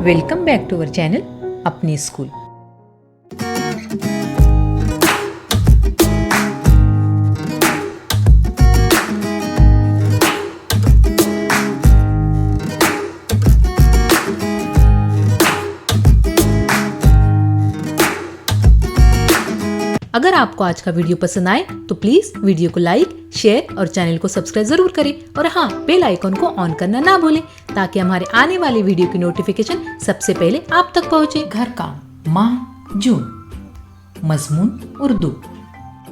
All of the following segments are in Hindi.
Welcome back to our channel अपनी स्कूल। अगर आपको आज का वीडियो पसंद आए तो प्लीज वीडियो को लाइक, शेयर और चैनल को सब्सक्राइब जरूर करें और हाँ, बेल आइकन को ऑन करना ना भूलें ताकि हमारे आने वाले वीडियो की नोटिफिकेशन सबसे पहले आप तक पहुंचे। घर काम माह जून, मजमून उर्दू।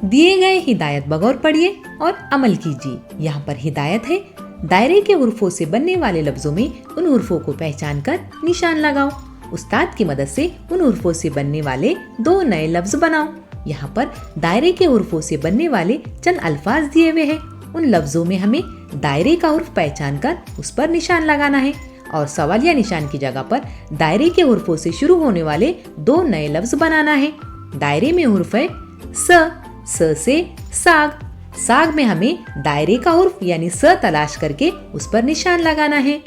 दिए गए हिदायत बगौर पढ़िए और अमल कीजिए। यहाँ पर हिदायत है, दायरे के हुर्फों से बनने वाले लफ्जों में उन हुर्फों को पहचान कर निशान लगाओ। उस्ताद की मदद से उन हुर्फों से बनने वाले 2 नए लफ्ज बनाओ। यहाँ पर दायरे के हुर्फों से बनने वाले चंद अल्फाज दिए हुए हैं। उन लफ्जों में हमें दायरे का हुर्फ पहचान कर उस पर निशान लगाना है और सवालिया निशान की जगह पर दायरे के हुर्फों से शुरू होने वाले 2 नए लफ्ज बनाना है। दायरे में हुर्फ है स से साग। साग में हमें दायरे का हुर्फ यानी स तलाश करके उस पर निशान लगाना है।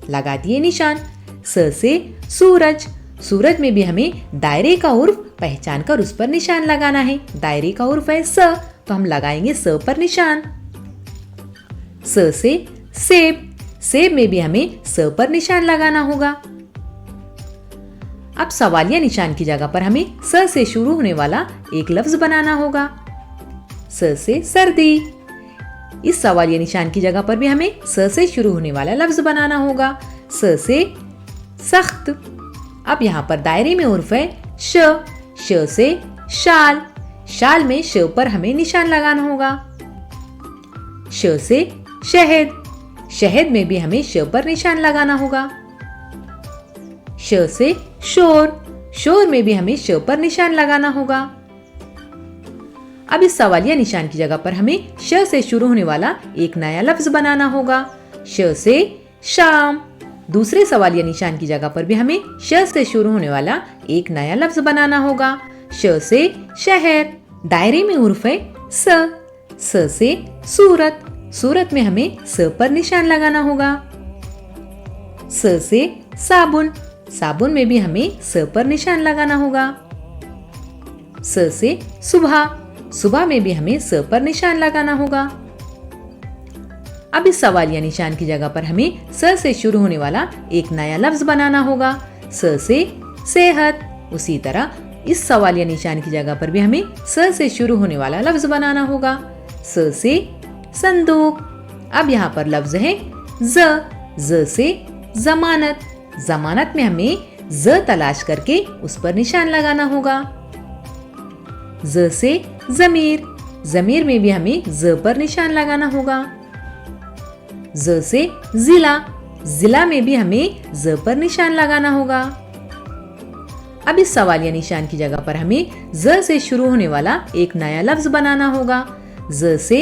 लगा दिए निशान। स से सूरज। सूरज में भी हमें दायरे का हुर्फ पहचान कर उस पर निशान लगाना है। दायरे का हुर्फ है स, तो हम लगाएंगे स पर निशान। स से सेब। सेब में भी हमें स पर निशान लगाना होगा। अब सवालिया निशान की जगह पर हमें स से शुरू होने वाला एक लफ्ज बनाना होगा। स से सर्दी। इस सवालिया निशान की जगह पर भी हमें स से शुरू होने वाला लफ्ज बनाना होगा। स से सख्त। अब यहाँ पर दायरे में हुर्फ है श से शाल। शाल में श पर हमें निशान लगाना होगा। श से शहद। शहद में भी हमें श पर निशान लगाना होगा। श से शोर। शोर में भी हमें श पर निशान लगाना होगा। अब इस सवालिया निशान की जगह पर हमें श से शुरू होने वाला एक नया लफ्ज बनाना होगा। श से शाम। दूसरे सवालिया निशान की जगह पर भी हमें श से शुरू होने वाला एक नया लफ्ज बनाना होगा। श से शहर। दायरे में हुर्फ है स से सूरत। सूरत में हमें स पर निशान लगाना होगा। स से साबुन। साबुन में भी हमें स पर निशान लगाना होगा। स से सुबह। सुबह में भी हमें स पर निशान लगाना होगा। अब इस सवालिया निशान की जगह पर हमें स से शुरू होने वाला एक नया लफ्ज बनाना होगा। स से सेहत। उसी तरह इस सवालिया निशान की जगह पर भी हमें स से शुरू होने वाला लफ्ज बनाना होगा। स से संदूक। अब यहाँ पर लफ्ज है ज से जमानत। जमानत में हमें ज तलाश करके उस पर निशान लगाना होगा। ज से जमीर। जमीर में भी हमें ज पर निशान लगाना होगा। ज से जिला। जिला में भी हमें ज पर निशान लगाना होगा। अब इस सवालिया निशान की जगह पर हमें ज से शुरू होने वाला एक नया लफ्ज बनाना होगा। ज से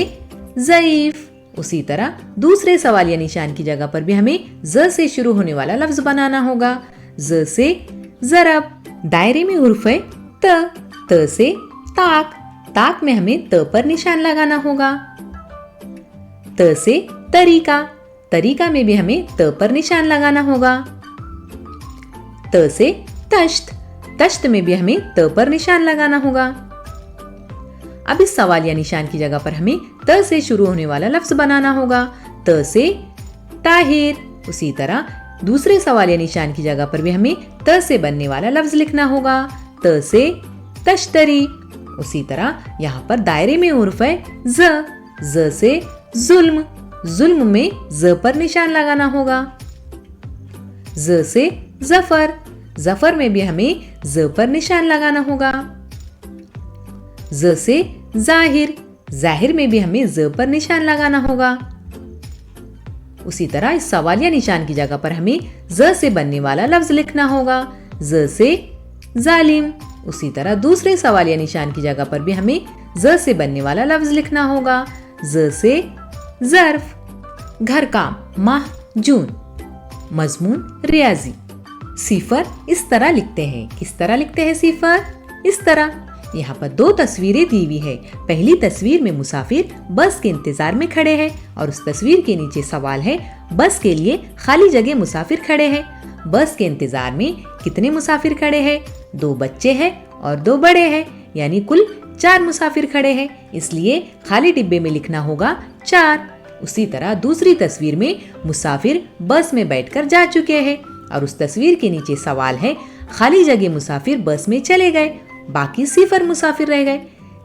ज़ईफ। उसी तरह दूसरे सवालिया निशान की जगह पर भी हमें ज से शुरू होने वाला लफ्ज बनाना होगा। ज से ज़रब। दायरे में हुर्फ है त से ताक। ताक में हमें त पर निशान लगाना होगा। त से तरीका। तरीका में भी हमें त पर निशान लगाना होगा। त से तश्त। तश्त में भी हमें त पर निशान लगाना होगा। अब इस सवालिया निशान की जगह पर हमें त से शुरू होने वाला लफ्ज बनाना होगा। त से ताहिर। उसी तरह दूसरे सवालिया निशान की जगह पर भी हमें त से बनने वाला लफ्ज लिखना होगा। त से तश्तरी। उसी तरह यहाँ पर दायरे में हुर्फ है ज से जुल्म। जुल्म में ज पर निशान लगाना होगा। ज से जफर। जफर में भी हमें ज पर निशान लगाना होगा। ज से जाहिर। जाहिर में भी हमें ज पर निशान लगाना होगा। उसी तरह इस सवालिया निशान की जगह पर हमें ज से बनने वाला लफ्ज लिखना होगा। ज से जालिम। उसी तरह दूसरे सवालिया निशान की जगह पर भी हमें ज से बनने वाला लफ्ज लिखना होगा। ज से ज़र्फ। घर काम माह जून, मजमून रियाजी। सिफर इस तरह लिखते हैं। किस तरह लिखते हैं सिफर? इस तरह। यहाँ पर 2 तस्वीरें दी हुई है। पहली तस्वीर में मुसाफिर बस के इंतजार में खड़े हैं और उस तस्वीर के नीचे सवाल है, बस के लिए खाली जगह मुसाफिर खड़े हैं। बस के इंतजार में कितने मुसाफिर खड़े हैं? 2 बच्चे हैं और 2 बड़े हैं, यानी कुल 4 मुसाफिर खड़े हैं। इसलिए खाली डिब्बे में लिखना होगा 4। उसी तरह दूसरी तस्वीर में मुसाफिर बस में बैठकर जा चुके हैं और उस तस्वीर के नीचे सवाल है, खाली जगह मुसाफिर बस में चले गए, बाकी 0 मुसाफिर रह गए।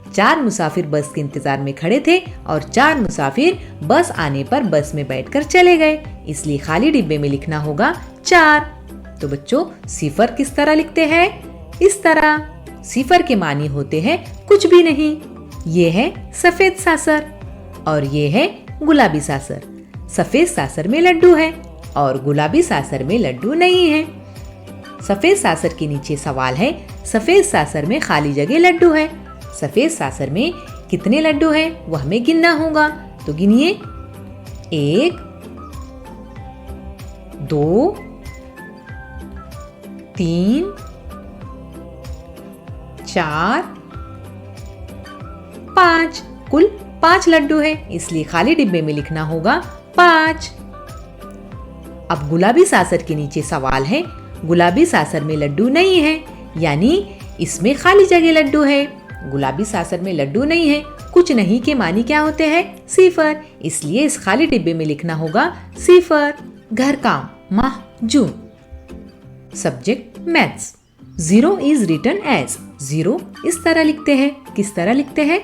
4 मुसाफिर बस के इंतजार में खड़े थे और 4 मुसाफिर बस आने पर बस में बैठकर चले गए, इसलिए खाली डिब्बे में लिखना होगा 4। तो बच्चों 0 किस तरह लिखते हैं? इस तरह। 0 के मानी होते हैं कुछ भी नहीं। ये है सफेद सासर और ये है गुलाबी सासर। सफेद सासर में लड्डू है और गुलाबी सासर में लड्डू नहीं है। सफेद सासर के नीचे सवाल है, सफेद सासर में खाली जगह लड्डू है। सफेद सासर में कितने लड्डू हैं वह हमें गिनना होगा, तो गिनिए। 1 2 3 4 5। कुल 5 लड्डू है, इसलिए खाली डिब्बे में लिखना होगा 5। अब गुलाबी सासर के नीचे सवाल है, गुलाबी सासर में लड्डू नहीं है, यानी इसमें खाली जगह लड्डू है। गुलाबी सासर में लड्डू नहीं है, कुछ नहीं के मानी क्या होते हैं? 0, इसलिए इस खाली डिब्बे में लिखना होगा 0। घर काम, माह, जून। Subject maths. 0 is written as. 0 इस तरह लिखते हैं। किस तरह लिखते हैं?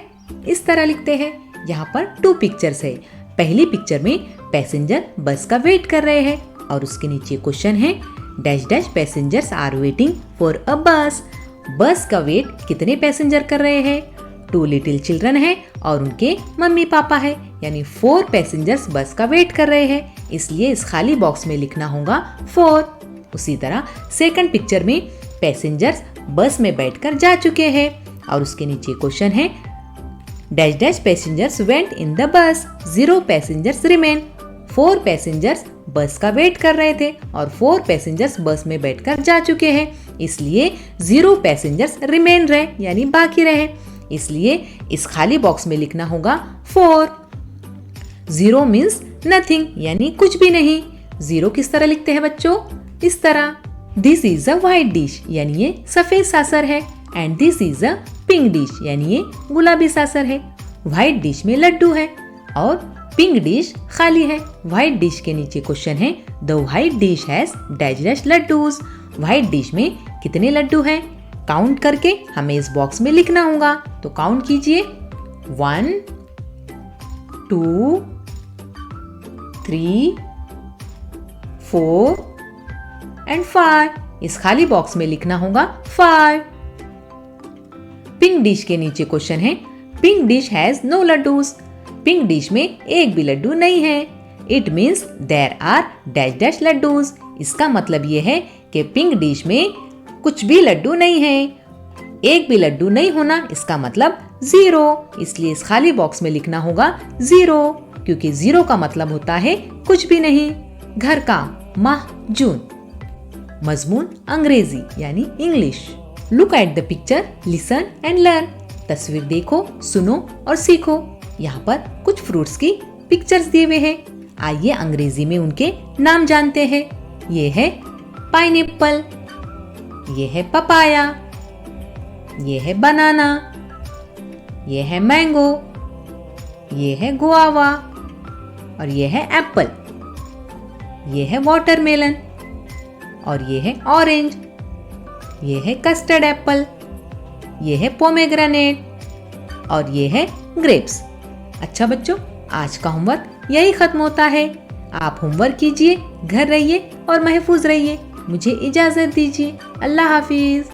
इस तरह लिखते हैं। यहाँ पर 2 पिक्चर्स है। पहली पिक्चर में पैसेंजर बस का वेट कर रहे हैं और उसके नीचे क्वेश्चन है, dash dash passengers are waiting for a bus. Bus का वेट कितने पैसेंजर कर रहे हैं? 2 लिटिल चिल्ड्रन है और उनके मम्मी पापा है, यानी 4 पैसेंजर्स बस का वेट कर रहे हैं, इसलिए इस खाली बॉक्स में लिखना होगा 4। उसी तरह सेकंड पिक्चर में पैसेंजर्स बस में बैठकर जा चुके हैं और उसके नीचे क्वेश्चन है, dash dash passengers went in the bus, 0 passengers remain. 4 passengers बस का वेट कर रहे थे और 4 पैसेंजर्स बस में बैठकर जा चुके हैं, इसलिए 0 पैसेंजर्स रिमेन रहे, यानी बाकी रहे, इसलिए इस खाली बॉक्स में लिखना होगा 4। 0 मीन्स नथिंग, यानी कुछ भी नहीं। 0 किस तरह लिखते हैं बच्चों? इस तरह। This is a white dish, यानी ये सफेद सासर है, and this is a pink dish, यानी ये गुलाबी सासर है। व्हाइट डिश में लड्डू है और पिंक डिश खाली है। व्हाइट डिश के नीचे क्वेश्चन है, the white dish has dash dash laddoos. White dish में कितने लड्डू हैं? काउंट करके हमें इस बॉक्स में लिखना होगा, तो काउंट कीजिए। 1 2 3 4 एंड 5। इस खाली बॉक्स में लिखना होगा 5। पिंक डिश के नीचे क्वेश्चन है, pink dish has no laddoos. Pink dish में एक भी लड्डू नहीं है। It means there are dash dash laddoos. इसका मतलब ये है कि पिंक डिश में कुछ भी लड्डू नहीं है। एक भी लड्डू नहीं होना इसका मतलब 0, इसलिए इस खाली बॉक्स में लिखना होगा 0, क्योंकि 0 का मतलब होता है कुछ भी नहीं। घर काम, माह, जून। मजमून अंग्रेजी यानी English. Look at the picture, listen and learn. तस्वीर देखो, सुनो और सीखो। यहाँ पर कुछ फ्रूट्स की पिक्चर्स दिए हुए हैं। आइए अंग्रेजी में उनके नाम जानते हैं। ये है पाइनएप्पल, ये है पपाया, ये है बनाना, ये है मैंगो, ये है गुआवा और ये है एप्पल, ये है वाटरमेलन और ये है ऑरेंज, ये है कस्टर्ड एप्पल, ये है पोमेग्रेनेट और ये है ग्रेप्स। अच्छा बच्चों, आज का होमवर्क यही खत्म होता है। आप होमवर्क कीजिए, घर रहिए और महफूज रहिए। मुझे इजाजत दीजिए। अल्लाह हाफिज।